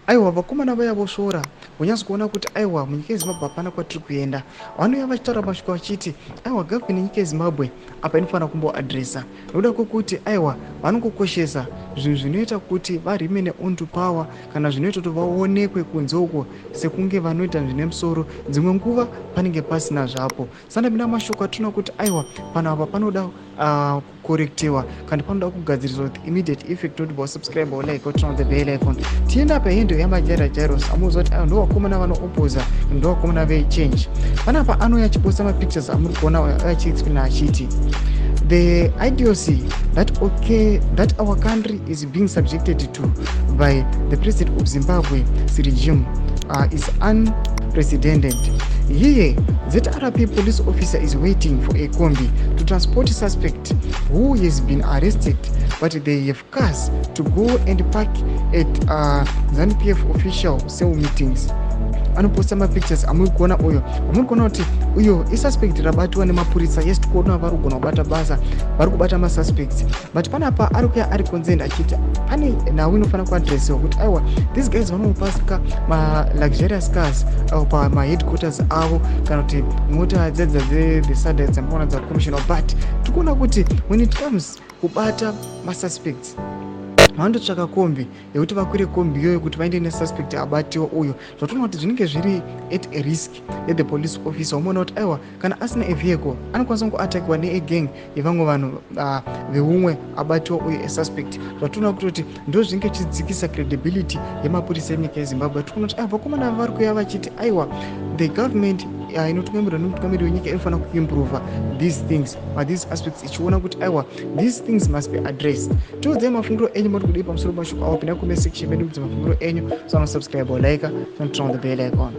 aiwa vakomana vaya vosvora vonyazi kuona kuti aiwa munyika yezimbabwe hapana kwatiri kuenda. Vanouya vachitaura mashoko vachiti aiwa gavhmeni yenyika yezimbabwe apa inofanira kumboadresa nokuda kwekuti aiwa vanongokoshesa zvinhu zvinoita kuti varimene on to power kana zvinoita kuti vaonekwe kunze uko sekunge vanoita zvine musoro. Dzimwe nguva panenge pasina zvapo. Sandapinda mashoko atinoona kuti aiwa pano apa panoda kukorektiwa kana panoda kugadziriswa with immediate effect. Not about subscribe or like or turn on the bell icon. Tienda pahendo yamajaira jairos amuudza kuti ndo vakomana vanoopposa ndo vakomana vechange. Panapa anouya achiposta mapictures amuri kuona achiexplaina achiti the idiocy that our country is being subjected to by the president of Zimbabwe's regime is unprecedented. Here, ZRP police officer is waiting for a combi to transport a suspect who has been arrested, but they have cars to go and park at ZRP official cell meetings. Anoposta mapictures amuri kuona uyo kuti uyo isuspect rabatwa nemapurisa. Yes, tikuona vari kugona kubata basa, vari kubata masuspects, but panapa ari kuya ari concerned achiti pane nhau inofanira kuadresiwa kuti aiwa these guys vanopasika ma-luxurious cars pama-headquarters avo kana kuti mota dzedza the Sabc dzamaona dzakommissioner, but tikuona kuti when it comes kubata masuspects vandotsvaka kombi yekuti vakwire kombi iyoyo kuti vaende nesuspect abatiwa uyo. Zvatoona kuti zvinenge zviri at a risk yethe police officer. Umoona kuti aiwa kana asina avehicle anokwanisa kungoatakiwa neagang yevamwe vanhu veumwe abatiwa uyo esuspect. Zvatoona kuti ndo zvinenge chidzikisa credibility yemapurisa enyika yezimbabwe. Tikuona kuti vakomana vari kuya vachiti aiwa the government inotungamirwa nemutungamiri wenyika inofanira kuimprova these things these aspects ichiona kuti aiwa these things must be addressed. Tiudzai mafungiro enyu muri kudii pamusoro pemashoko avo. Pinda comment section medu kuti mafungiro enyu. So subscribe or like and turn on the bell icon.